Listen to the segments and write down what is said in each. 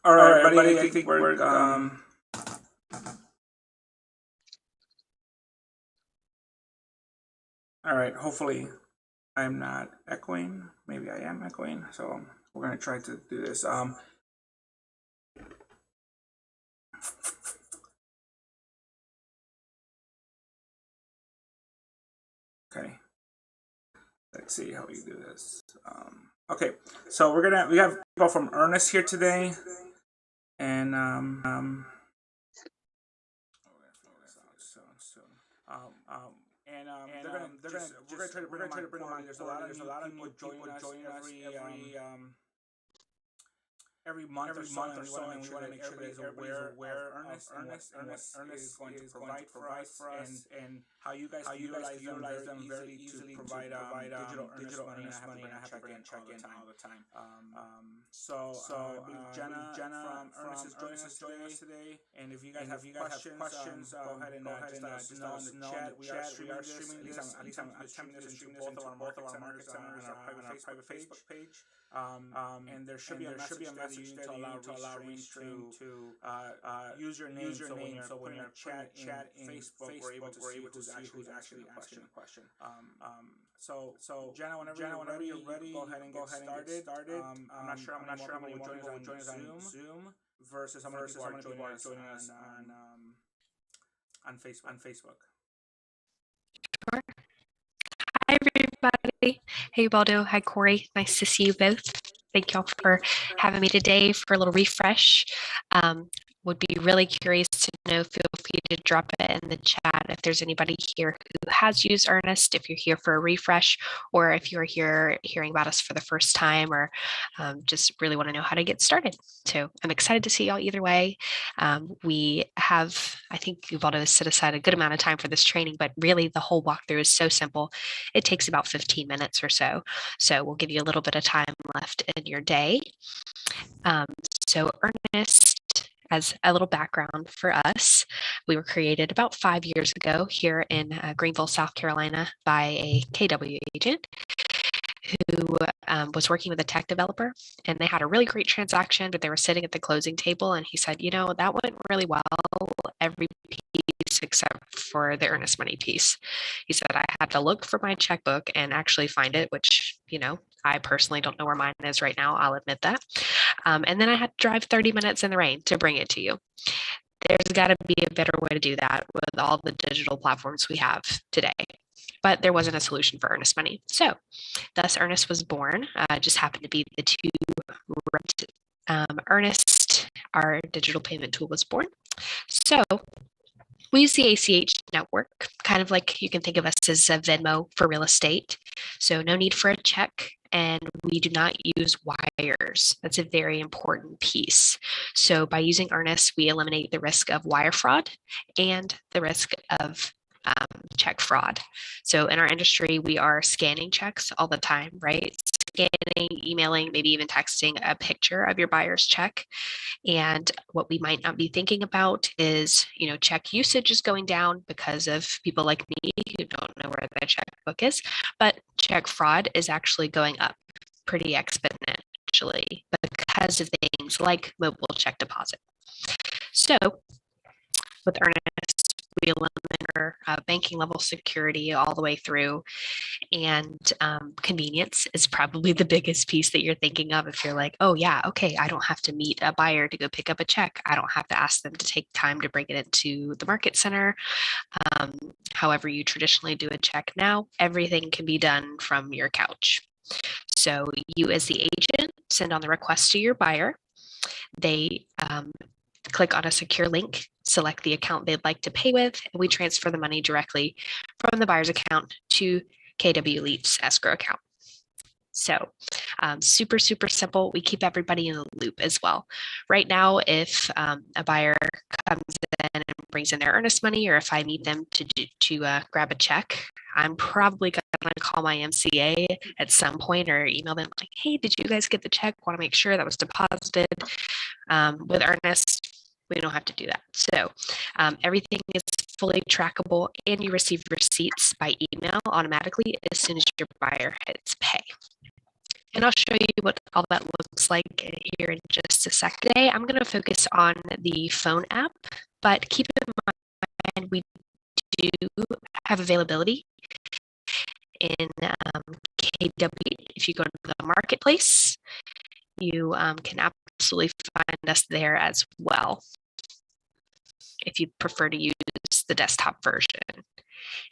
All right, everybody, I think we're all right, hopefully I'm not echoing. Maybe I am echoing, so we're gonna try to do this. Okay, let's see how we do this. Okay, so we have people from Earnest here today, and we're gonna try to bring them on. There's a lot of people joining us every month or so, and we want to make sure that everybody's aware of Earnest is going to provide for us, and how you guys utilize them very easily to provide digital earnest money and have to check in all the time. So Jenna from Earnest is joining us today, and if you guys have questions, go ahead and just let us know in the chat. We are streaming this. At least I'm attempting to stream this into both of our market centers on our private Facebook page. And there should be a message there to allow Restream to use your name. So when you're chat in Facebook, we're able to see who's actually asking the question. So Jenna, whenever you're ready, go ahead and get started. I'm not sure how many more people will join us on Zoom versus how many people are joining us on Facebook. Sure. Hi, everybody. Hey, Ubaldo. Hi, Corey. Nice to see you both. Thank y'all for having me today for a little refresh. Would be really curious to know, feel free to drop it in the chat if there's anybody here who has used Earnest, if you're here for a refresh, or if you're here hearing about us for the first time, or just really want to know how to get started. So I'm excited to see y'all either way. We have, I think Ubaldo has set aside a good amount of time for this training, but really the whole walkthrough is so simple. It takes about 15 minutes or so. So we'll give you a little bit of time left in your day. So Earnest, as a little background for us, we were created about 5 years ago here in Greenville, South Carolina by a KW agent who was working with a tech developer, and they had a really great transaction, but they were sitting at the closing table, and he said, you know, that went really well, every piece except for the earnest money piece. He said, I had to look for my checkbook and actually find it, which, you know, I personally don't know where mine is right now. I'll admit that. And then I had to drive 30 minutes in the rain to bring it to you. There's got to be a better way to do that with all the digital platforms we have today. But there wasn't a solution for earnest money. So thus Earnest was born, just happened to be the two right. Earnest, our digital payment tool, was born. So we use the ACH network, kind of like you can think of us as a Venmo for real estate. So no need for a check, and we do not use wires. That's a very important piece. So by using Earnest, we eliminate the risk of wire fraud and the risk of check fraud. So in our industry, we are scanning checks all the time, right? Scanning, emailing, maybe even texting a picture of your buyer's check. And what we might not be thinking about is, check usage is going down because of people like me who don't know where their checkbook is, but check fraud is actually going up pretty exponentially because of things like mobile check deposit. So with Earnest, we eliminate banking level security all the way through, and convenience is probably the biggest piece that you're thinking of. If you're like, oh yeah, okay, I don't have to meet a buyer to go pick up a check. I don't have to ask them to take time to bring it into the market center. However you traditionally do a check now, everything can be done from your couch. So you as the agent send on the request to your buyer. They click on a secure link, select the account they'd like to pay with, and we transfer the money directly from the buyer's account to KW Leaf's escrow account. So super, super simple. We keep everybody in the loop as well. Right now, if a buyer comes in and brings in their earnest money, or if I need them to grab a check, I'm probably going to call my MCA at some point or email them like, hey, did you guys get the check? Want to make sure that was deposited. With Earnest, we don't have to do that. So everything is fully trackable, and you receive receipts by email automatically as soon as your buyer hits pay. And I'll show you what all that looks like here in just a sec. Today, I'm going to focus on the phone app, but keep in mind we do have availability in KW. If you go to the marketplace, you can absolutely find us there as well if you prefer to use the desktop version.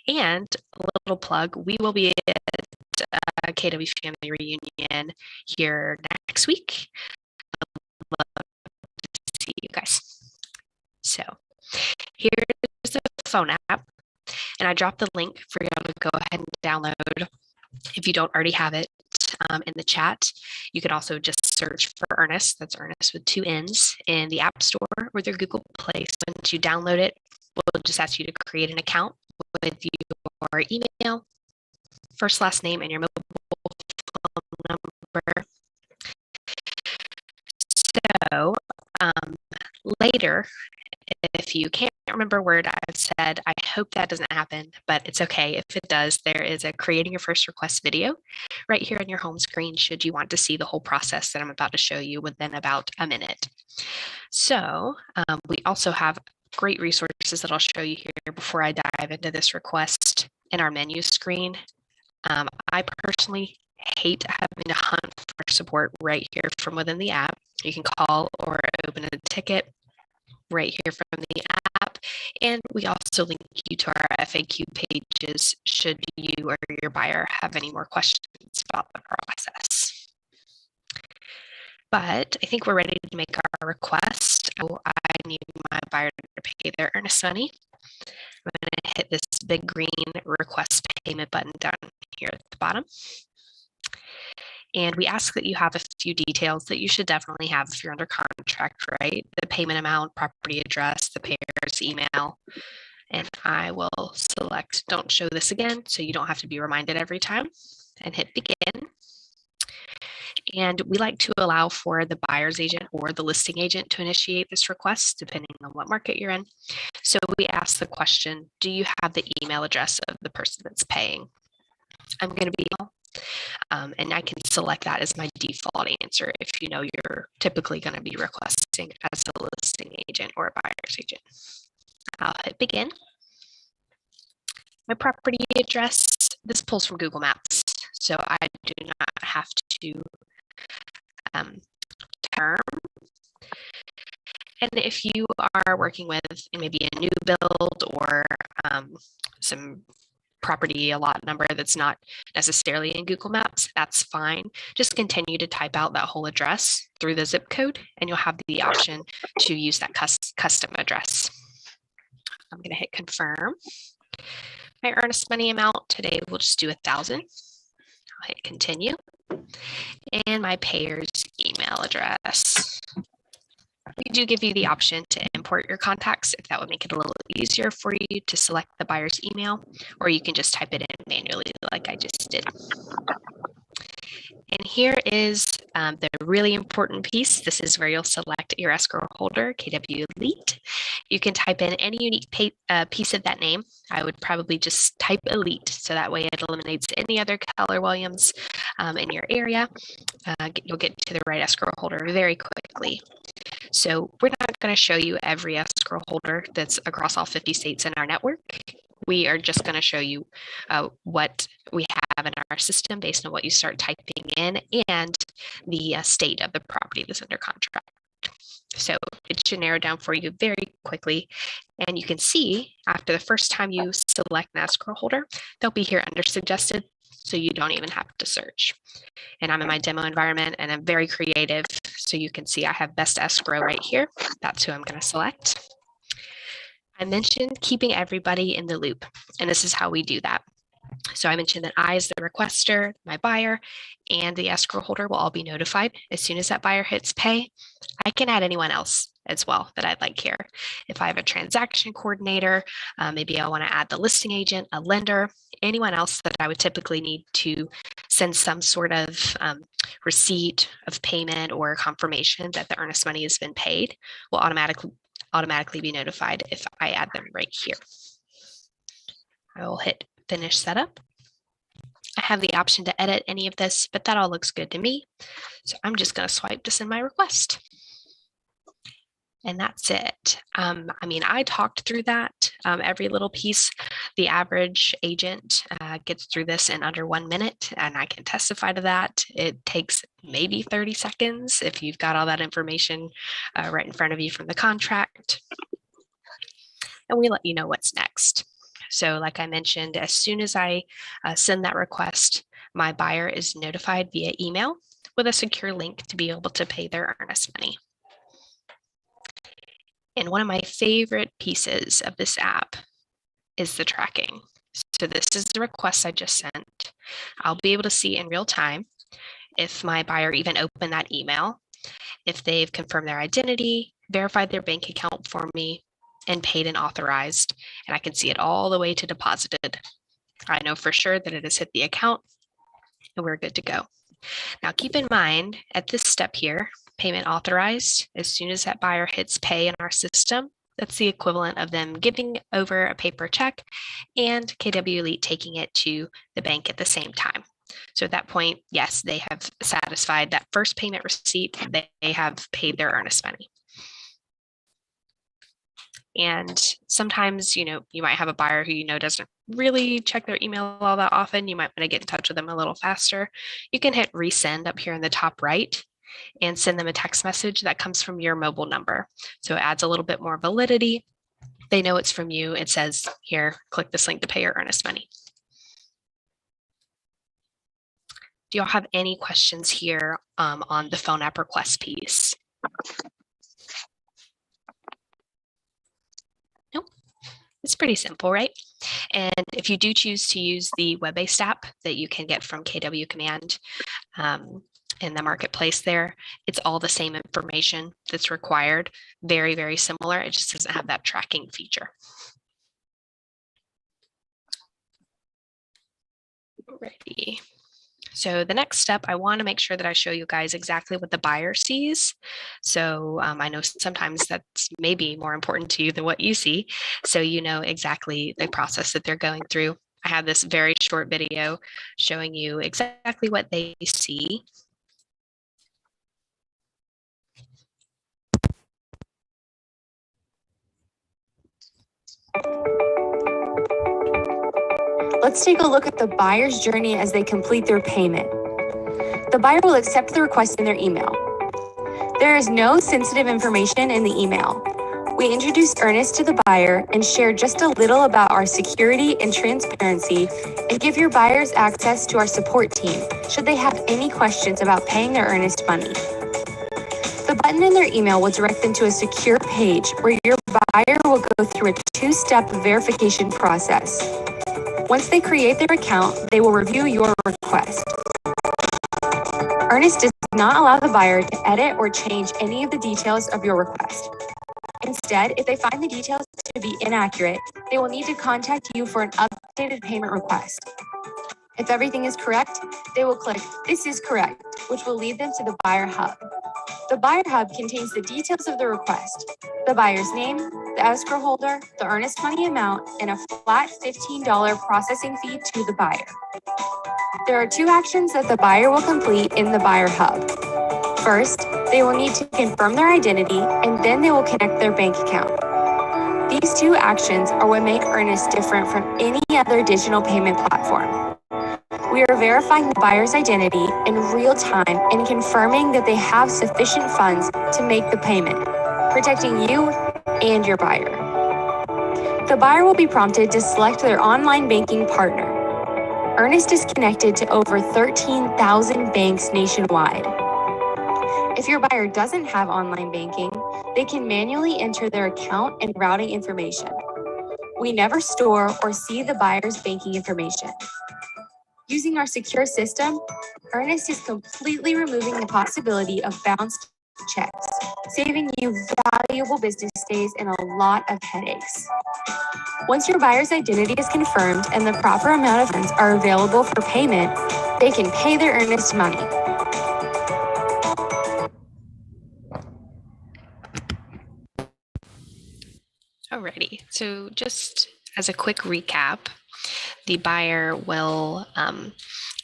And a little plug, we will be at KW Family Reunion here next week. I'd love to see you guys. So here's the phone app, and I dropped the link for y'all to go ahead and download if you don't already have it. In the chat, you can also just search for Earnest. That's Earnest with 2 N's in the App Store or their Google Play. So once you download it, we'll just ask you to create an account with your email, first, last name, and your mobile phone number. So later, if you can't remember a word I've said, I hope that doesn't happen, but it's okay. If it does, there is a creating your first request video right here on your home screen should you want to see the whole process that I'm about to show you within about a minute. So we also have great resources that I'll show you here before I dive into this request in our menu screen. I personally hate having to hunt for support right here from within the app. You can call or open a ticket right here from the app. And we also link you to our FAQ pages should you or your buyer have any more questions about the process. But I think we're ready to make our request. I need my buyer to pay their earnest money. I'm going to hit this big green request payment button down here at the bottom. And we ask that you have a few details that you should definitely have if you're under contract, right? The payment amount, property address, the payer's email. And I will select don't show this again, so you don't have to be reminded every time, and hit begin. And we like to allow for the buyer's agent or the listing agent to initiate this request, depending on what market you're in. So we ask the question, do you have the email address of the person that's paying? I'm going to be and I can select that as my default answer if you know you're typically going to be requesting as a listing agent or a buyer's agent. I'll hit begin. My property address, this pulls from Google Maps, so I do not have to term. And if you are working with maybe a new build or some property, a lot number that's not necessarily in Google Maps, that's fine. Just continue to type out that whole address through the zip code, and you'll have the option to use that custom address. I'm going to hit confirm. My earnest money amount today, we'll just do 1,000. I'll hit continue. And my payer's email address. We do give you the option to import your contacts if that would make it a little easier for you to select the buyer's email, or you can just type it in manually like I just did. And here is the really important piece. This is where you'll select your escrow holder, KW Elite. You can type in any unique piece of that name. I would probably just type Elite, so that way it eliminates any other Keller Williams in your area. You'll get to the right escrow holder very quickly. So we're not going to show you every escrow holder that's across all 50 states in our network. We are just going to show you what we have in our system based on what you start typing in and the state of the property that's under contract. So it should narrow down for you very quickly. And you can see after the first time you select an escrow holder, they'll be here under suggested, so you don't even have to search. And I'm in my demo environment and I'm very creative. So you can see I have best escrow right here. That's who I'm going to select. I mentioned keeping everybody in the loop, and this is how we do that. So I mentioned that I, as the requester, my buyer, and the escrow holder will all be notified as soon as that buyer hits pay. I can add anyone else as well that I'd like here. If I have a transaction coordinator, maybe I want to add the listing agent, a lender, anyone else that I would typically need to send some sort of receipt of payment or confirmation that the earnest money has been paid will automatically be notified if I add them right here. I will hit finish setup. I have the option to edit any of this, but that all looks good to me. So I'm just going to swipe to send my request. And that's it. I mean, I talked through that, every little piece. The average agent gets through this in under 1 minute, and I can testify to that. It takes maybe 30 seconds if you've got all that information right in front of you from the contract. And we let you know what's next. So like I mentioned, as soon as I send that request, my buyer is notified via email with a secure link to be able to pay their earnest money. And one of my favorite pieces of this app is the tracking. So this is the request I just sent. I'll be able to see in real time if my buyer even opened that email, if they've confirmed their identity, verified their bank account for me, and paid and authorized, and I can see it all the way to deposited. I know for sure that it has hit the account and we're good to go. Now keep in mind at this step here, payment authorized, as soon as that buyer hits pay in our system, that's the equivalent of them giving over a paper check and KW Elite taking it to the bank at the same time. So at that point, yes, they have satisfied that first payment receipt, they have paid their earnest money. And sometimes, you might have a buyer who doesn't really check their email all that often. You might want to get in touch with them a little faster. You can hit resend up here in the top right and send them a text message that comes from your mobile number. So it adds a little bit more validity. They know it's from you. It says here, click this link to pay your earnest money. Do y'all have any questions here on the phone app request piece? It's pretty simple, right? And if you do choose to use the web-based app that you can get from KW Command in the marketplace there, it's all the same information that's required. Very, very similar. It just doesn't have that tracking feature. Ready. So the next step, I want to make sure that I show you guys exactly what the buyer sees. So I know sometimes that's maybe more important to you than what you see. So you know exactly the process that they're going through. I have this very short video showing you exactly what they see. Let's take a look at the buyer's journey as they complete their payment. The buyer will accept the request in their email. There is no sensitive information in the email. We introduce Earnest to the buyer and share just a little about our security and transparency and give your buyers access to our support team should they have any questions about paying their earnest money. The button in their email will direct them to a secure page where your buyer will go through a two-step verification process. Once they create their account, they will review your request. Earnest does not allow the buyer to edit or change any of the details of your request. Instead, if they find the details to be inaccurate, they will need to contact you for an updated payment request. If everything is correct, they will click "This is correct," which will lead them to the Buyer Hub. The Buyer Hub contains the details of the request, the buyer's name, the escrow holder, the earnest money amount, and a flat $15 processing fee to the buyer. There are 2 actions that the buyer will complete in the Buyer Hub. First, they will need to confirm their identity, and then they will connect their bank account. These 2 actions are what make Earnest different from any other digital payment platform. We are verifying the buyer's identity in real time and confirming that they have sufficient funds to make the payment, protecting you and your buyer. The buyer will be prompted to select their online banking partner. Earnest is connected to over 13,000 banks nationwide. If your buyer doesn't have online banking, they can manually enter their account and routing information. We never store or see the buyer's banking information. Using our secure system, Earnest is completely removing the possibility of bounced checks, saving you valuable business days and a lot of headaches. Once your buyer's identity is confirmed and the proper amount of funds are available for payment, they can pay their Earnest money. Alrighty, so just as a quick recap, the buyer will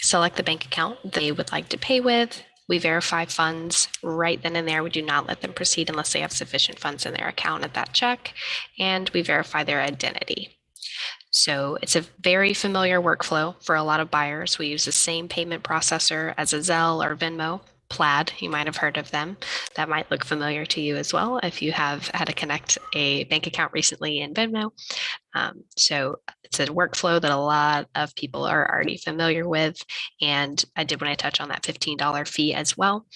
select the bank account they would like to pay with. We verify funds right then and there. We do not let them proceed unless they have sufficient funds in their account at that check, and we verify their identity. So it's a very familiar workflow for a lot of buyers. We use the same payment processor as a Zelle or Venmo. Plaid, you might have heard of them. That might look familiar to you as well if you have had to connect a bank account recently in Venmo. So it's a workflow that a lot of people are already familiar with. And I did want to touch on that $15 fee as well.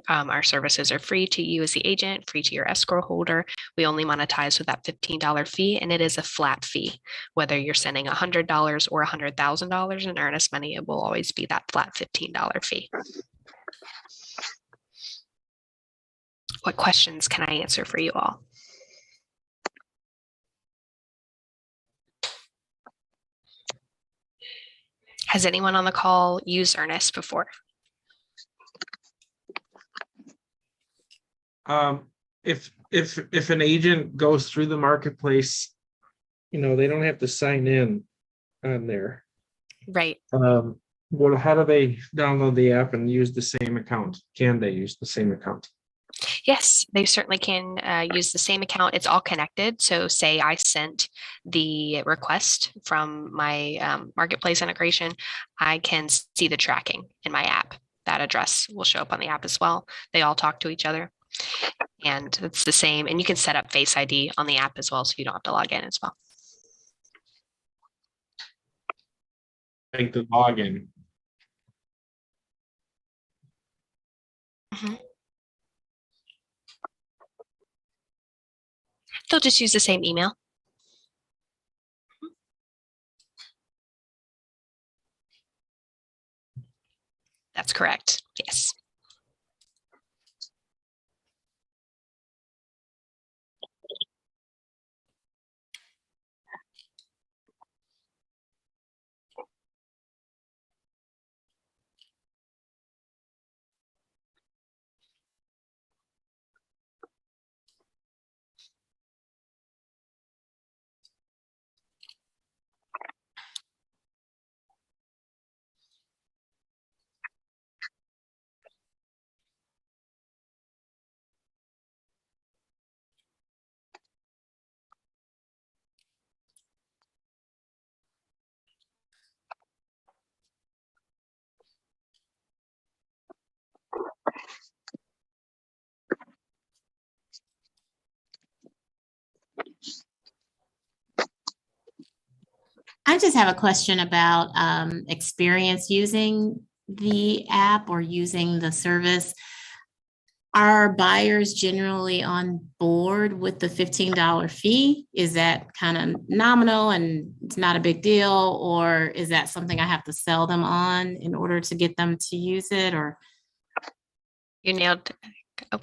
Our services are free to you as the agent, free to your escrow holder. We only monetize with that $15 fee, and it is a flat fee. Whether you're sending $100 or $100,000 in earnest money, it will always be that flat $15 fee. What questions can I answer for you all? Has anyone on the call used Earnest before? If an agent goes through the marketplace, they don't have to sign in on there. Right. How do they download the app and use the same account? Can they use the same account? Yes, they certainly can use the same account. It's all connected. So say I sent the request from my marketplace integration, I can see the tracking in my app. That address will show up on the app as well. They all talk to each other. And it's the same. And you can set up Face ID on the app as well, so you don't have to log in as well. Like the login. Mm-hmm. They'll just use the same email. That's correct. Yes. I just have a question about experience using the app or using the service. Are buyers generally on board with the $15 fee? Is that kind of nominal and it's not a big deal? Or is that something I have to sell them on in order to get them to use it? Or You nailed. Oh,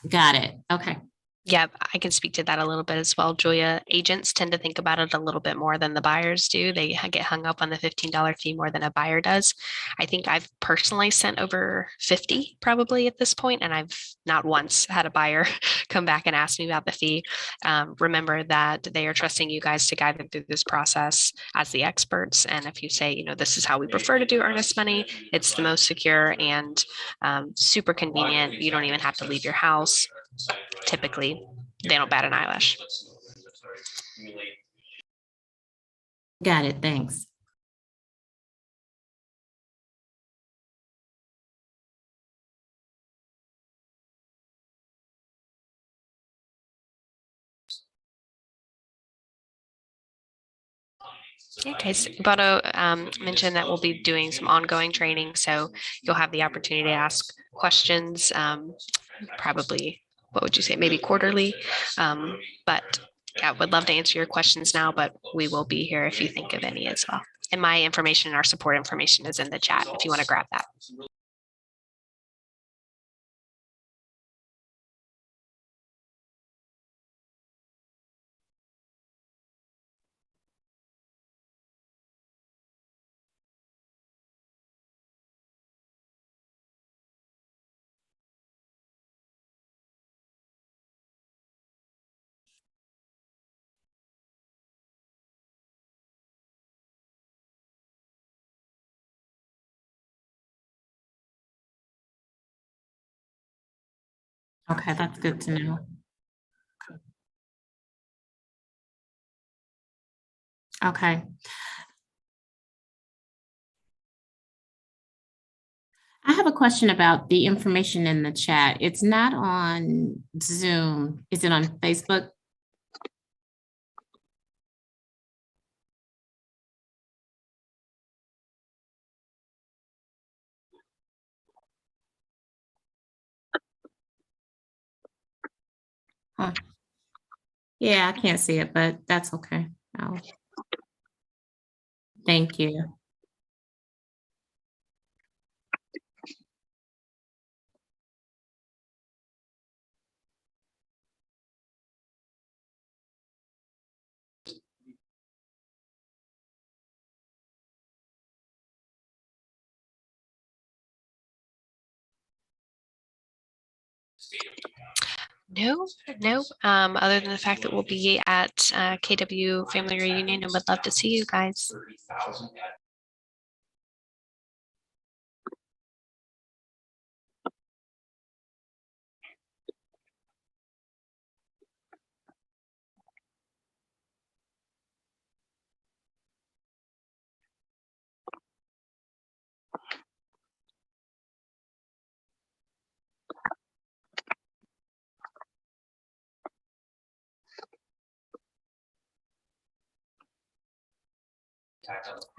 Got it. Okay. yeah, I can speak to that a little bit as well, Julia. Agents tend to think about it a little bit more than the buyers do. They get hung up on the $15 fee more than a buyer does. I think I've personally sent over 50 probably at this point, and I've not once had a buyer come back and ask me about the fee. Remember that they are trusting you guys to guide them through this process as the experts. And if you say, this is how we prefer to do earnest money, it's the most secure and super convenient. You don't even have to leave your house. Typically, they don't bat an eyelash. Got it. Thanks. Okay, so Ubaldo mentioned that we'll be doing some ongoing training, so you'll have the opportunity to ask questions, probably, what would you say, maybe quarterly? But I would love to answer your questions now, but we will be here if you think of any as well. And my information and our support information is in the chat if you want to grab that. Okay, that's good to know. Okay. I have a question about the information in the chat. It's not on Zoom. Is it on Facebook? Huh. Yeah, I can't see it, but that's okay. Thank you. No, no. Other than the fact that we'll be at KW Family Reunion and would love to see you guys.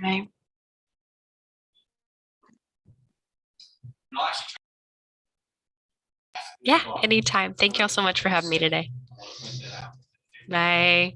Right. Yeah, anytime. Thank you all so much for having me today. Bye.